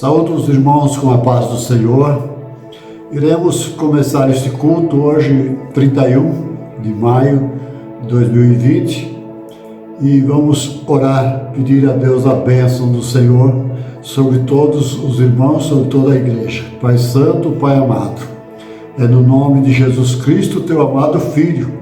Saúdo os irmãos com a paz do Senhor. Iremos começar este culto hoje, 31 de maio de 2020, e vamos orar, pedir a Deus a bênção do Senhor sobre todos os irmãos, sobre toda a igreja. Pai Santo, Pai amado, é no nome de Jesus Cristo, teu amado Filho,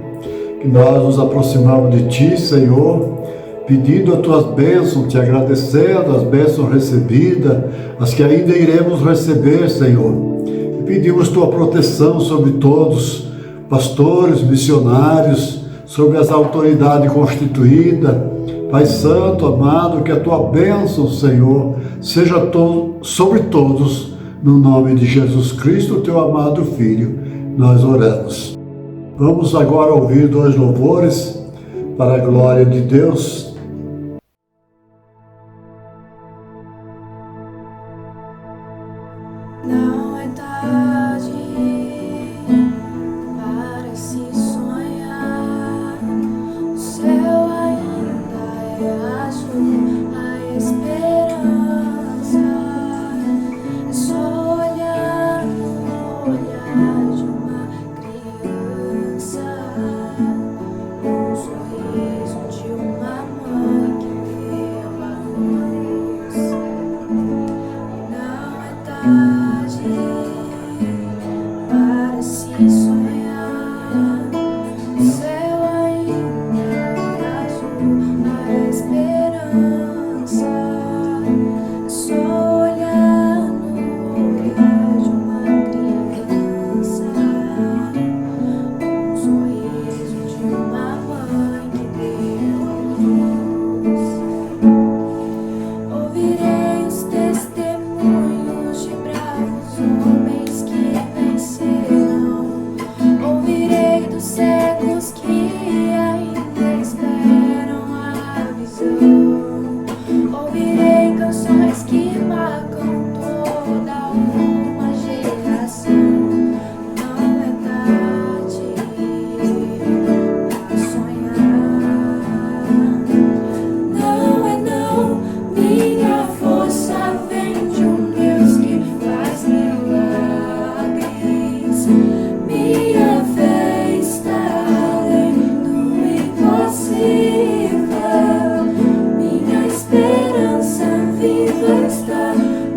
que nós nos aproximamos de Ti, Senhor, pedindo as Tuas bênçãos, Te agradecendo as bênçãos recebidas, as que ainda iremos receber, Senhor. E pedimos Tua proteção sobre todos, pastores, missionários, sobre as autoridades constituídas. Pai Santo, amado, que a Tua bênção, Senhor, seja sobre todos, no nome de Jesus Cristo, Teu amado Filho, nós oramos. Vamos agora ouvir dois louvores para a glória de Deus. Não é tarde para se sonhar. O céu ainda é azul, a esperança é só olhar no olhar de uma criança, um sorriso de uma mãe que deu a luz. Não é tarde para se sonhar. O céu ainda é azul, a esperança é só olhar no olhar de uma criança, um sorriso de uma mãe que deu a luz. Ouvirei os testemunhos de bravos homens que venceram. Ouvirei dos cegos que ainda esperam a visão. Ouvirei canções que marcam toda uma geração. Não é tarde para sonhar. Não é não, minha força vem de um Deus que faz milagres. Minha fé está além do impossível. Minha esperança viva está.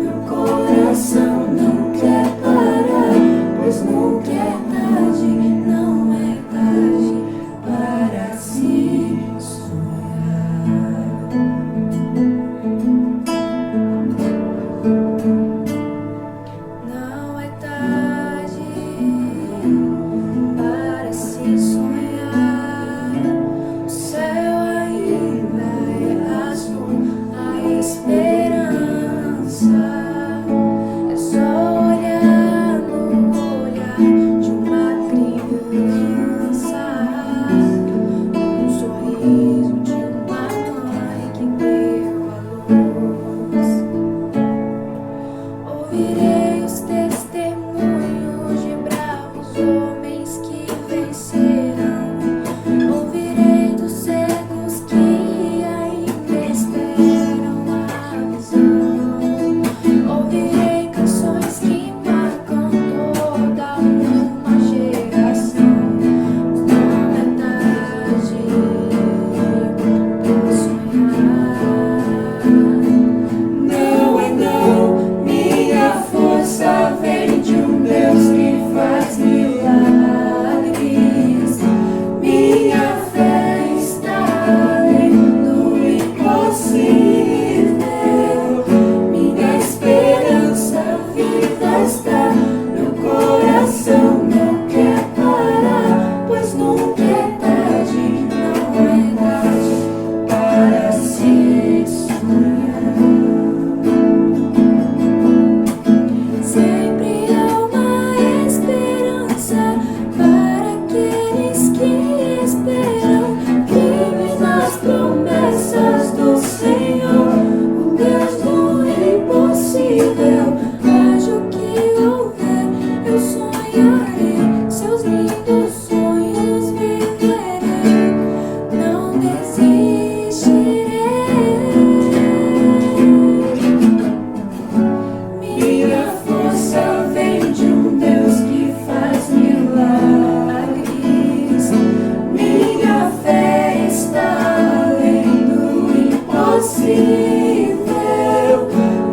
Meu coração não quer parar, pois nunca é tarde, não é tarde para se sonhar.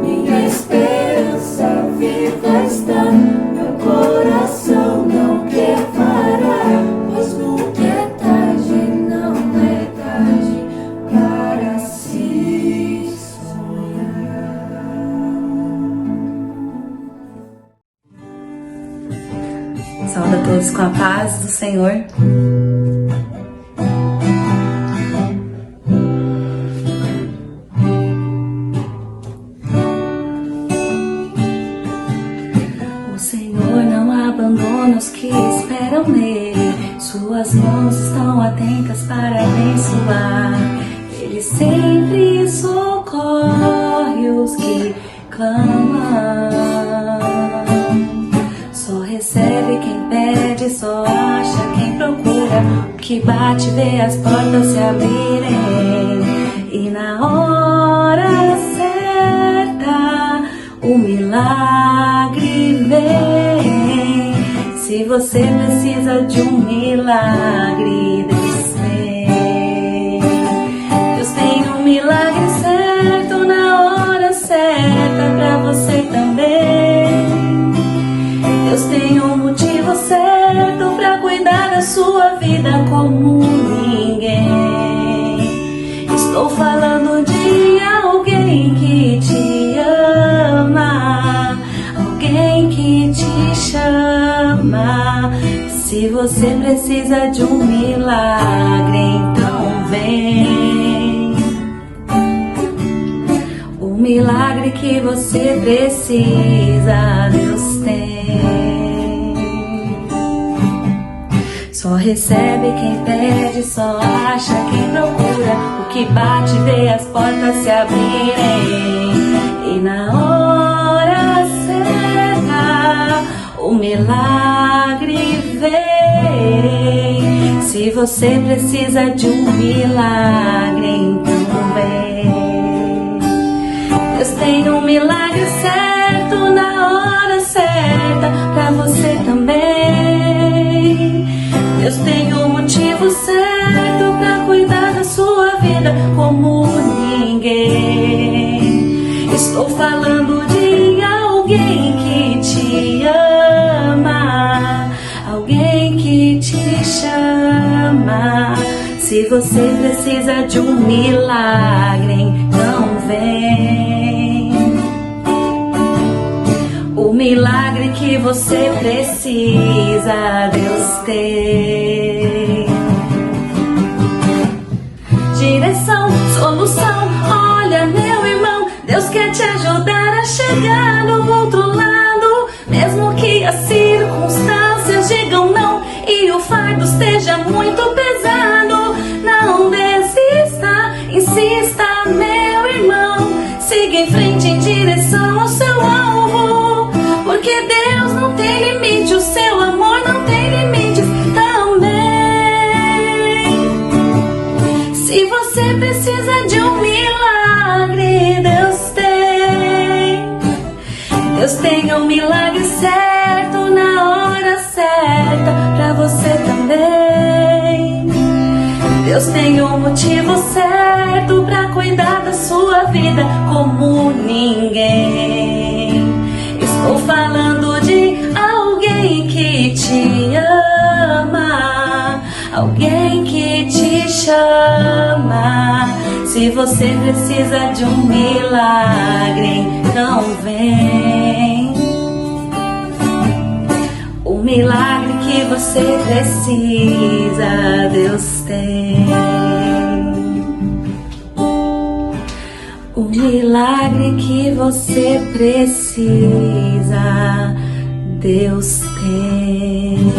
minha esperança viva está. Meu coração não quer parar, pois nunca é tarde, não é tarde para se sonhar. Saúde a todos com a paz do Senhor. O Senhor não abandona os que esperam nele. Suas mãos estão atentas para abençoar. Ele sempre socorre os que clamam. Só recebe quem pede, só acha quem procura. O que bate vê as portas se abrirem. E na hora certa o milagre vem. Se você precisa de um milagre, Deus tem. Deus tem um milagre certo na hora certa pra você também. Deus tem um motivo certo pra cuidar da sua vida como ninguém. Estou falando de alguém que te ama, alguém que te chama. Se você precisa de um milagre, então vem. O milagre que você precisa, Deus tem. Só recebe quem pede, só acha quem procura. O que bate vê as portas se abrirem. E na hora certa o milagre vem. Se você precisa de um milagre, então vem. Deus tem um milagre certo na hora certa pra você também. Deus tem um motivo certo pra cuidar da sua vida como ninguém. Estou falando de alguém que te ama, alguém que te chama. Se você precisa de um milagre, então vem. O milagre que você precisa, Deus tem. Direção, solução, olha meu irmão, Deus quer te ajudar a chegar no outro lado. Mesmo que as circunstâncias digam não e o fardo esteja muito pesado, não desista, insista meu irmão. Siga em frente em direção ao seu alvo, porque Deus não tem limite, o seu amor não tem limites também. Se você precisa de um milagre, Deus tem. Deus tem um milagre certo na hora certa pra você também. Deus tem um motivo certo pra cuidar da sua vida como ninguém. Estou falando de alguém que te ama, alguém que te chama. Se você precisa de um milagre, então vem. O milagre que você precisa, Deus tem. O milagre que você precisa, Deus tem.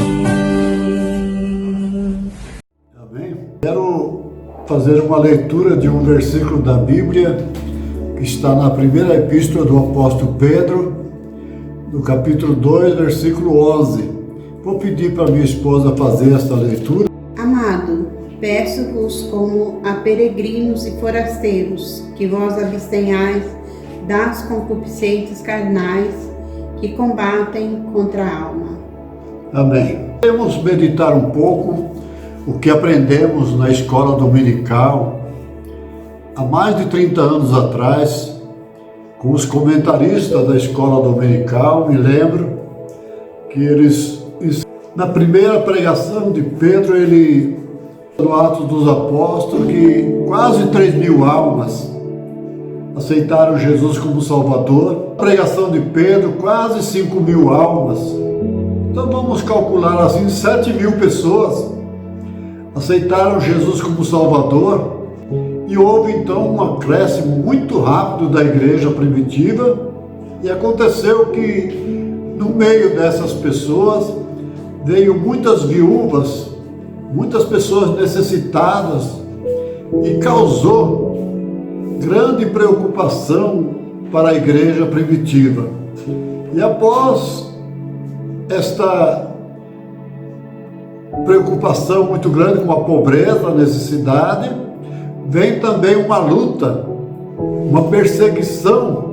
Amém? Quero fazer uma leitura de um versículo da Bíblia que está na primeira epístola do apóstolo Pedro, no capítulo 2, versículo 11. Vou pedir para minha esposa fazer esta leitura. Amado, peço-vos como a peregrinos e forasteiros, que vós abstenhais das concupiscências carnais que combatem contra a alma. Amém. Vamos meditar um pouco o que aprendemos na escola dominical há mais de 30 anos atrás, com os comentaristas da escola dominical, me lembro que eles, na primeira pregação de Pedro, ele, no Atos dos Apóstolos, que quase 3.000 almas aceitaram Jesus como Salvador. A pregação de Pedro, quase 5.000 almas. Então vamos calcular assim, 7.000 pessoas aceitaram Jesus como Salvador. E houve então um acréscimo muito rápido da igreja primitiva. E aconteceu que no meio dessas pessoas veio muitas viúvas, muitas pessoas necessitadas, e causou grande preocupação para a igreja primitiva. E após esta preocupação muito grande com a pobreza, a necessidade, vem também uma luta, uma perseguição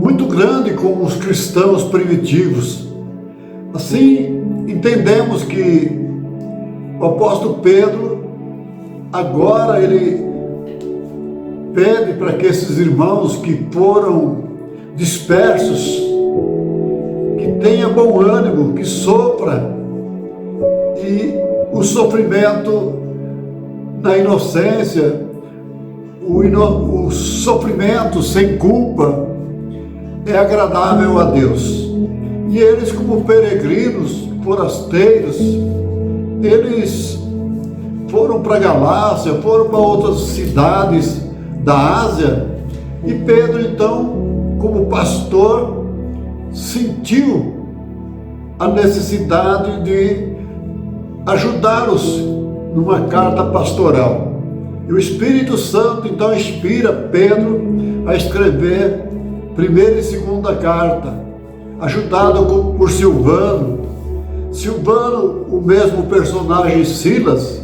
muito grande com os cristãos primitivos. Assim, entendemos que o apóstolo Pedro, agora ele pede para que esses irmãos que foram dispersos, que tenham bom ânimo, que sofra, e o sofrimento na inocência, o sofrimento sem culpa é agradável a Deus. E eles, como peregrinos, forasteiros, eles foram para a Galácia, foram para outras cidades da Ásia, e Pedro então, como pastor, sentiu a necessidade de ajudá-los numa carta pastoral. E o Espírito Santo então inspira Pedro a escrever primeira e segunda carta, ajudado por Silvano. Silvano, o mesmo personagem Silas,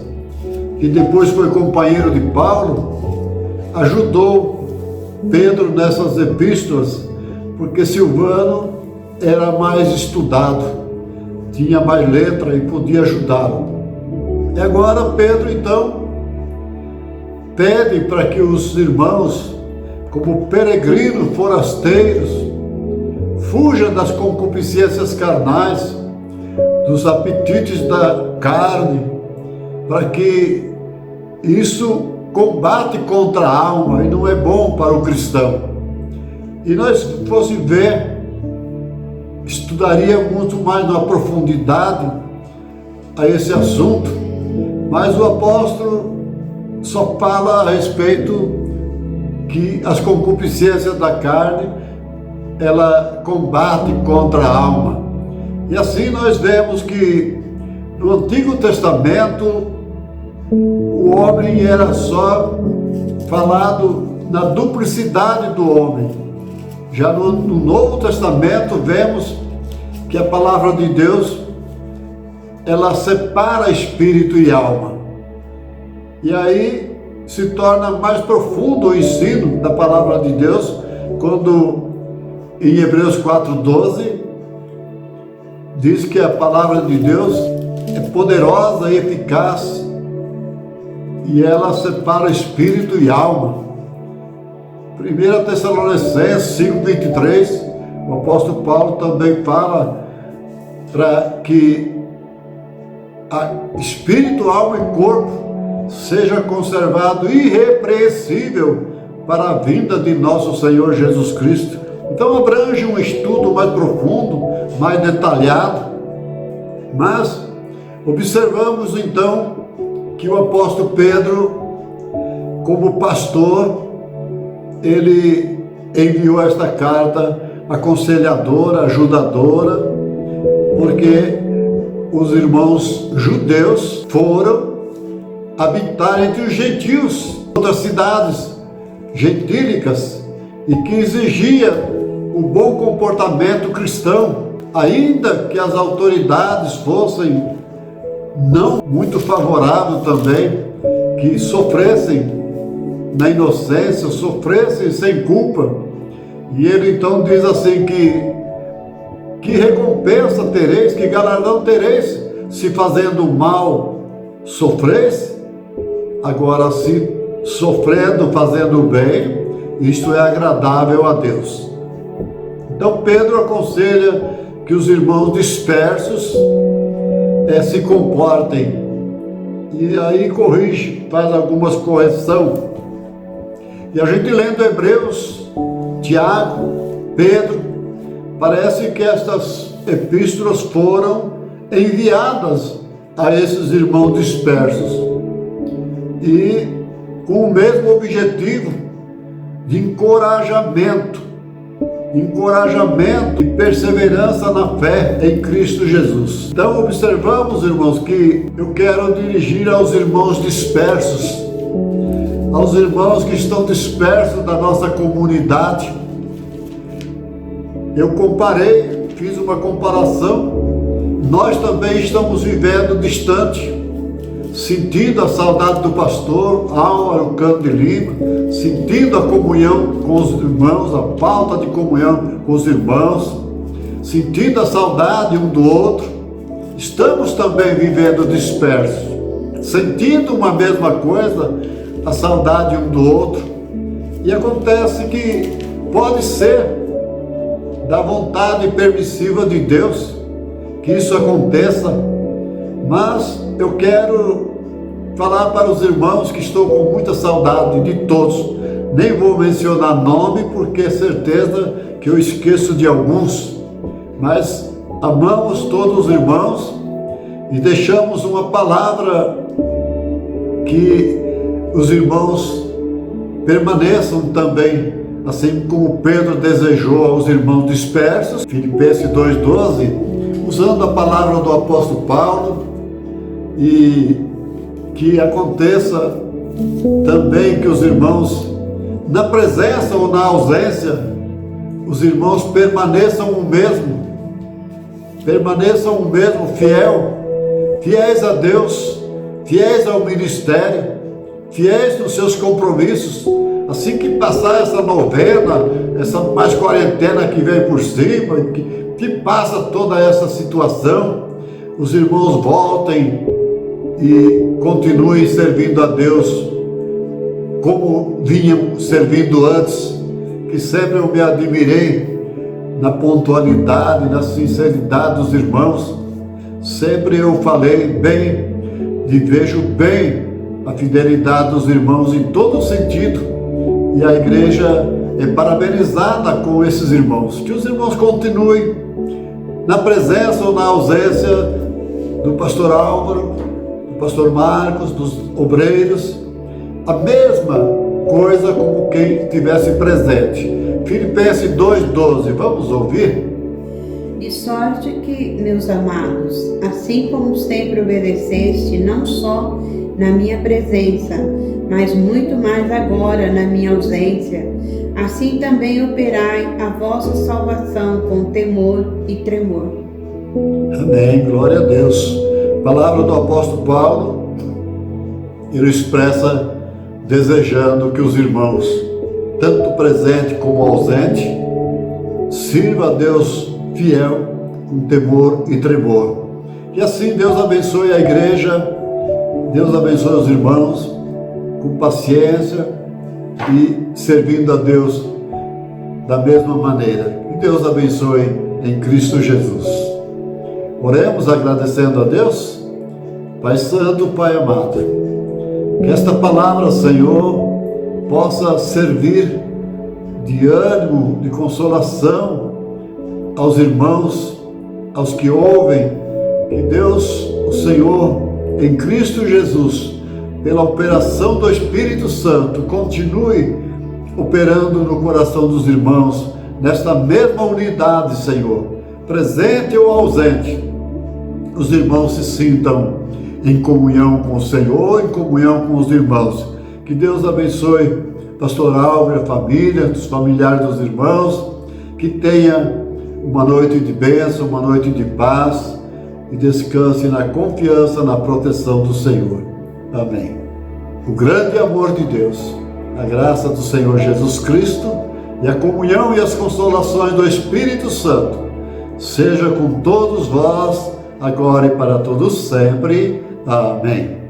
que depois foi companheiro de Paulo, ajudou Pedro nessas epístolas, porque Silvano era mais estudado, tinha mais letra e podia ajudá-lo. E agora Pedro então pede para que os irmãos, como peregrinos forasteiros, fujam das concupiscências carnais, dos apetites da carne, para que isso combate contra a alma e não é bom para o cristão. E nós fosse ver, estudaria muito mais na profundidade a esse assunto, mas o apóstolo só fala a respeito que as concupiscências da carne, ela combate contra a alma. E assim nós vemos que no Antigo Testamento o homem era só falado na duplicidade do homem. Já no Novo Testamento vemos que a palavra de Deus, ela separa espírito e alma. E aí se torna mais profundo o ensino da palavra de Deus, quando em Hebreus 4:12 diz que a palavra de Deus é poderosa e eficaz, e ela separa espírito e alma. 1 Tessalonicenses 5:23, o apóstolo Paulo também fala para que espírito, alma e corpo seja conservado irrepreensível para a vinda de nosso Senhor Jesus Cristo. Então abrange um estudo mais profundo, mais detalhado, mas observamos então que o apóstolo Pedro, como pastor, ele enviou esta carta aconselhadora, ajudadora, porque os irmãos judeus foram habitar entre os gentios, outras cidades gentílicas, e que exigia o bom comportamento cristão, ainda que as autoridades fossem não muito favoráveis também, que sofressem na inocência, sofressem sem culpa. E ele então diz assim que recompensa tereis, que galardão tereis, se fazendo mal sofreis? Agora, se sofrendo, fazendo o bem, isto é agradável a Deus. Então Pedro aconselha que os irmãos dispersos se comportem, e aí corrige, faz algumas correções. E a gente lendo Hebreus, Tiago, Pedro, parece que estas epístolas foram enviadas a esses irmãos dispersos, e com o mesmo objetivo de encorajamento e perseverança na fé em Cristo Jesus. Então observamos, irmãos, que eu quero dirigir aos irmãos dispersos, aos irmãos que estão dispersos da nossa comunidade. Eu fiz uma comparação. Nós também estamos vivendo distante, sentindo a saudade do pastor Álvaro Cano de Lima, sentindo a comunhão com os irmãos, a falta de comunhão com os irmãos, sentindo a saudade um do outro. Estamos também vivendo dispersos, sentindo uma mesma coisa, a saudade um do outro. E acontece que pode ser da vontade permissiva de Deus que isso aconteça, mas eu quero falar para os irmãos que estou com muita saudade de todos. Nem vou mencionar nome, porque é certeza que eu esqueço de alguns, mas amamos todos os irmãos e deixamos uma palavra que os irmãos permaneçam também, assim como Pedro desejou aos irmãos dispersos, Filipenses 2,12, usando a palavra do apóstolo Paulo, e que aconteça também que os irmãos, na presença ou na ausência, os irmãos permaneçam o mesmo, fiéis a Deus, fiéis ao ministério, fiéis nos seus compromissos. Assim que passar essa novena, essa mais quarentena que vem por cima, que passa toda essa situação, os irmãos voltem e continuem servindo a Deus como vinham servindo antes, que sempre eu me admirei na pontualidade, na sinceridade dos irmãos. Sempre eu falei bem, vejo bem a fidelidade dos irmãos em todo sentido, e a igreja é parabenizada com esses irmãos. Que os irmãos continuem na presença ou na ausência do pastor Álvaro, do pastor Marcos, dos obreiros, a mesma coisa como quem estivesse presente. Filipenses 2,12, vamos ouvir? De sorte que, meus amados, assim como sempre obedeceste, não só na minha presença, mas muito mais agora na minha ausência, assim também operai a vossa salvação com temor e tremor. Amém, glória a Deus. Palavra do apóstolo Paulo, ele expressa desejando que os irmãos, tanto presente como ausente, sirva a Deus fiel, com temor e tremor. E assim Deus abençoe a igreja, Deus abençoe os irmãos, com paciência e servindo a Deus da mesma maneira. Que Deus abençoe em Cristo Jesus. Oremos agradecendo a Deus. Pai Santo, Pai amado, que esta palavra, Senhor, possa servir de ânimo, de consolação aos irmãos, aos que ouvem. Que Deus, o Senhor, em Cristo Jesus, pela operação do Espírito Santo, continue operando no coração dos irmãos, nesta mesma unidade, Senhor, presente ou ausente. Os irmãos se sintam em comunhão com o Senhor, em comunhão com os irmãos. Que Deus abençoe pastor Álvaro, a família, os familiares dos irmãos, que tenha uma noite de bênção, uma noite de paz, e descanse na confiança, na proteção do Senhor. Amém. O grande amor de Deus, a graça do Senhor Jesus Cristo e a comunhão e as consolações do Espírito Santo seja com todos vós, agora e para todos sempre. Amém.